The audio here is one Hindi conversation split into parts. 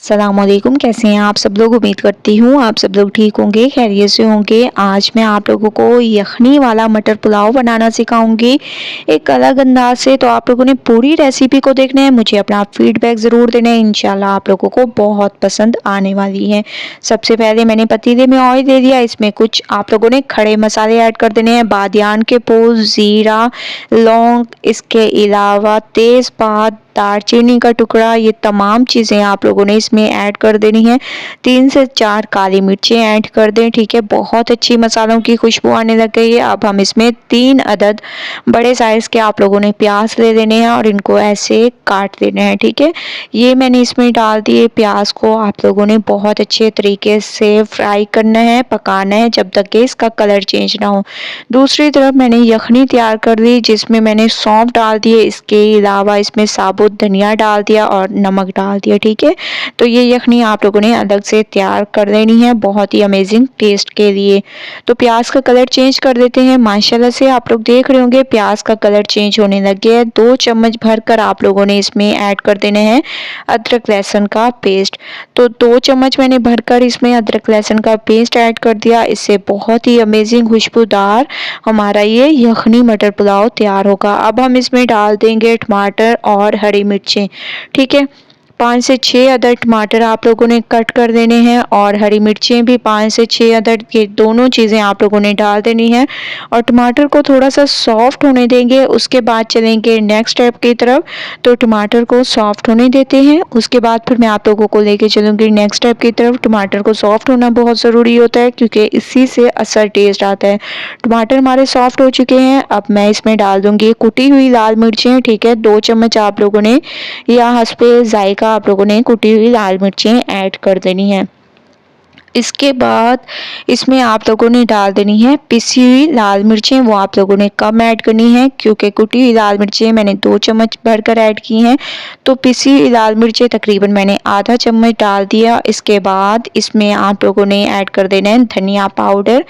सलामुअलैकुम, कैसे हैं आप सब लोग। उम्मीद करती हूँ आप सब लोग ठीक होंगे, खैरियत से होंगे। आज मैं आप लोगों को यखनी वाला मटर पुलाव बनाना सिखाऊंगी एक अलग अंदाज से। तो आप लोगों ने पूरी रेसिपी को देखना है, मुझे अपना फीडबैक ज़रूर देना है। इंशाल्लाह आप लोगों को बहुत पसंद आने वाली है। सबसे पहले मैंने पतीले में ऑयल दे दिया, इसमें कुछ आप लोगों ने खड़े मसाले ऐड कर देने हैं। बादियान के फूल, ज़ीरा, लौंग, इसके अलावा तेज़पात, दालचीनी का टुकड़ा, ये तमाम चीज़ें आप लोगों ने इसमें ऐड कर देनी है। 3 से 4 काली मिर्चें ऐड कर दें, ठीक है। बहुत अच्छी मसालों की खुशबू आने लग गई है। अब हम इसमें 3 अदद बड़े साइज़ के आप लोगों ने प्याज ले लेने हैं और इनको ऐसे काट देना है, ठीक है। ये मैंने इसमें डाल दिए। प्याज को आप लोगों ने बहुत अच्छे तरीके से फ्राई करना है, पकाना है जब तक कि इसका कलर चेंज ना हो। दूसरी तरफ मैंने यखनी तैयार कर ली, जिसमें मैंने सौंफ डाल दिए, इसके अलावा इसमें साबुत धनिया डाल दिया और नमक डाल दिया, ठीक है। तो ये यखनी आप लोगों ने अलग से तैयार कर लेनी है, बहुत ही अमेजिंग टेस्ट के लिए। तो प्याज का कलर चेंज कर देते हैं। माशाल्लाह से आप लोग देख रहे होंगे प्याज का कलर चेंज होने लग गया है। 2 चम्मच भरकर आप लोगों ने इसमें ऐड कर देने हैं अदरक लहसुन का पेस्ट। तो 2 चम्मच मैंने भरकर इसमें अदरक लहसुन का पेस्ट ऐड कर दिया। इससे बहुत ही अमेजिंग खुशबूदार हमारा ये यखनी मटर पुलाव तैयार होगा। अब हम इसमें डाल देंगे टमाटर और हरी मिर्चें, ठीक है। 5 से 6 अदद टमाटर आप लोगों ने कट कर देने हैं और हरी मिर्चें भी 5 से 6 अदद, के दोनों चीज़ें आप लोगों ने डाल देनी है और टमाटर को थोड़ा सा सॉफ्ट होने देंगे। उसके बाद चलेंगे नेक्स्ट स्टेप की तरफ। तो टमाटर को सॉफ्ट होने देते हैं, उसके बाद फिर मैं आप लोगों को लेके चलूँगी नेक्स्ट स्टेप की तरफ। टमाटर को सॉफ्ट होना बहुत ज़रूरी होता है क्योंकि इसी से असर टेस्ट आता है। टमाटर हमारे सॉफ्ट हो चुके हैं। अब मैं इसमें डाल दूँगी कुटी हुई लाल मिर्चें, ठीक है। 2 चम्मच आप लोगों ने या हस्बे जायका आप लोगों ने कुटी हुई लाल मिर्चें ऐड कर देनी है। इसके बाद इसमें आप लोगों ने डाल देनी है पिसी हुई लाल मिर्चें, वो आप लोगों ने कम ऐड करनी है क्योंकि कुटी हुई लाल मिर्चें मैंने 2 चम्मच भरकर ऐड की हैं। तो पिसी हुई लाल मिर्चें तकरीबन मैंने आधा चम्मच डाल दिया। इसके बाद इसमें आप लोगों ने ऐड कर देना है धनिया पाउडर।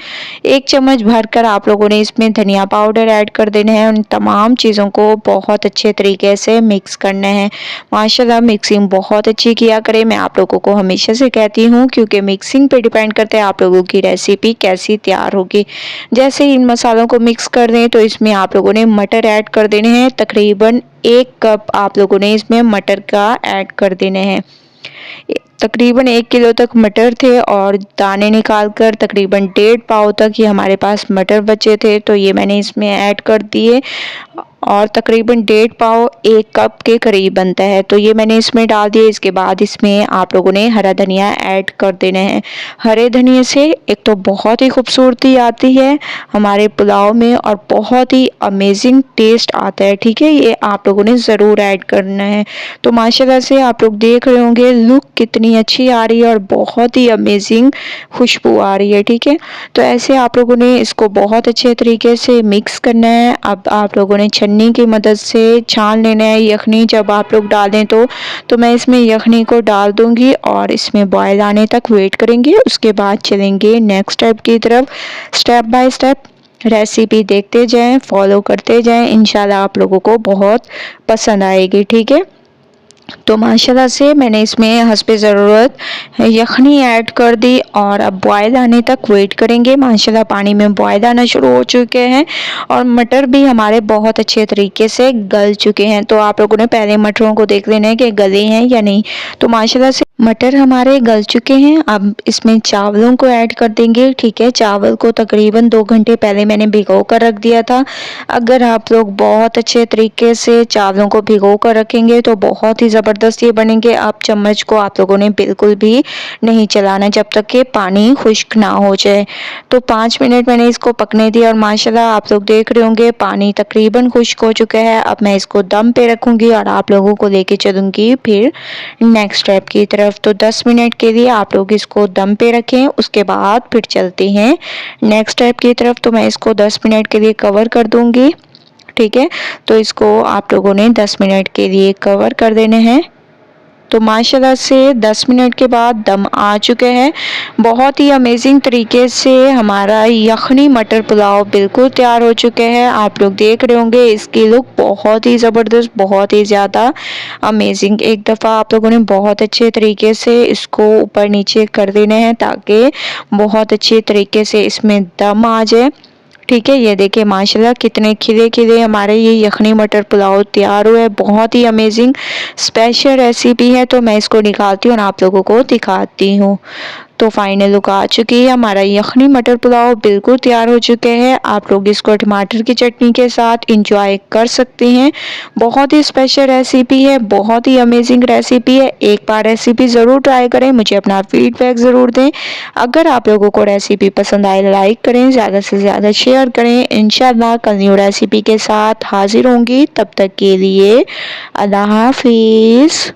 1 चम्मच भरकर आप लोगों ने इसमें धनिया पाउडर ऐड कर देना है। उन तमाम चीज़ों को बहुत अच्छे तरीके से मिक्स करना है। माशाल्लाह मिक्सिंग बहुत अच्छी किया करें, मैं आप लोगों को हमेशा से कहती हूँ, क्योंकि मिक्सिंग पे डिपेंड करता है आप लोगों की रेसिपी कैसी तैयार होगी। जैसे इन मसालों को मिक्स कर दें तो इसमें आप लोगों ने मटर ऐड कर देने हैं। तकरीबन 1 कप आप लोगों ने इसमें मटर का ऐड कर देने हैं। तकरीबन 1 किलो तक मटर थे और दाने निकाल कर तकरीबन 1.5 पाव तक ये हमारे पास मटर बचे थे, तो ये मैंने इसमें ऐड कर दिए और तकरीबन 1.5 पाव 1 कप के करीब बनता है, तो ये मैंने इसमें डाल दिया। इसके बाद इसमें आप लोगों ने हरा धनिया ऐड कर देना है। हरे धनिए से एक तो बहुत ही खूबसूरती आती है हमारे पुलाव में और बहुत ही अमेजिंग टेस्ट आता है, ठीक है। ये आप लोगों ने ज़रूर ऐड करना है। तो माशाल्लाह से आप लोग देख रहे होंगे लुक कितनी अच्छी आ रही है और बहुत ही अमेजिंग खुशबू आ रही है, ठीक है। तो ऐसे आप लोगों ने इसको बहुत अच्छे तरीके से मिक्स करना है। अब आप लोगों ने छन्नी की मदद से छान लेना है यखनी। जब आप लोग डालें तो मैं इसमें यखनी को डाल दूंगी और इसमें बॉयल आने तक वेट करेंगे। उसके बाद चलेंगे नेक्स्ट स्टेप की तरफ। स्टेप बाय स्टेप रेसिपी देखते जाएं, फॉलो करते जाएं, इंशाल्लाह आप लोगों को बहुत पसंद आएगी, ठीक है। तो माशाल्लाह से मैंने इसमें हस्बे ज़रूरत यखनी ऐड कर दी और अब बॉयल आने तक वेट करेंगे। माशाल्लाह पानी में बॉयल आना शुरू हो चुके हैं और मटर भी हमारे बहुत अच्छे तरीके से गल चुके हैं। तो आप लोगों ने पहले मटरों को देख लेना है कि गले हैं या नहीं। तो माशाल्लाह से मटर हमारे गल चुके हैं। अब इसमें चावलों को ऐड कर देंगे, ठीक है। चावल को तकरीबन 2 घंटे पहले मैंने भिगो कर रख दिया था। अगर आप लोग बहुत अच्छे तरीके से चावलों को भिगो कर रखेंगे तो बहुत ही ज़बरदस्त ये बनेंगे। अब चम्मच को आप लोगों ने बिल्कुल भी नहीं चलाना जब तक कि पानी खुश्क ना हो जाए। तो 5 मिनट मैंने इसको पकने दिया और माशाल्लाह आप लोग देख रहे होंगे पानी तकरीबन खुश्क हो चुका है। अब मैं इसको दम पे रखूँगी और आप लोगों को लेके चलूँगी फिर नेक्स्ट स्टेप की तरफ। तो 10 मिनट के लिए आप लोग इसको दम पे रखें, उसके बाद फिर चलते हैं नेक्स्ट स्टेप की तरफ। तो मैं इसको 10 मिनट के लिए कवर कर दूँगी, ठीक है। तो इसको आप लोगों ने 10 मिनट के लिए कवर कर देने हैं। तो माशाल्लाह से 10 मिनट के बाद दम आ चुके हैं। बहुत ही अमेजिंग तरीके से हमारा यखनी मटर पुलाव बिल्कुल तैयार हो चुके हैं। आप लोग देख रहे होंगे इसकी लुक बहुत ही ज़बरदस्त, बहुत ही ज़्यादा अमेजिंग। एक दफ़ा आप लोगों ने बहुत अच्छे तरीके से इसको ऊपर नीचे कर देने हैं ताकि बहुत अच्छे तरीके से इसमें दम आ जाए। ठीक है, ये देखिए माशाल्लाह कितने खिले खिले हमारे ये यखनी मटर पुलाव तैयार हुए। बहुत ही अमेजिंग स्पेशल रेसिपी है। तो मैं इसको निकालती हूँ और आप लोगों को दिखाती हूँ। तो फाइनल लुक आ चुकी है, हमारा यखनी मटर पुलाव बिल्कुल तैयार हो चुके हैं। आप लोग इसको टमाटर की चटनी के साथ इंजॉय कर सकते हैं। बहुत ही स्पेशल रेसिपी है, बहुत ही अमेजिंग रेसिपी है। एक बार रेसिपी ज़रूर ट्राई करें, मुझे अपना फीडबैक ज़रूर दें। अगर आप लोगों को रेसिपी पसंद आए लाइक करें, ज़्यादा से ज़्यादा शेयर करें। इंशाल्लाह कल न्यू रेसिपी के साथ हाजिर होंगी, तब तक के लिए अल्लाह हाफिज़।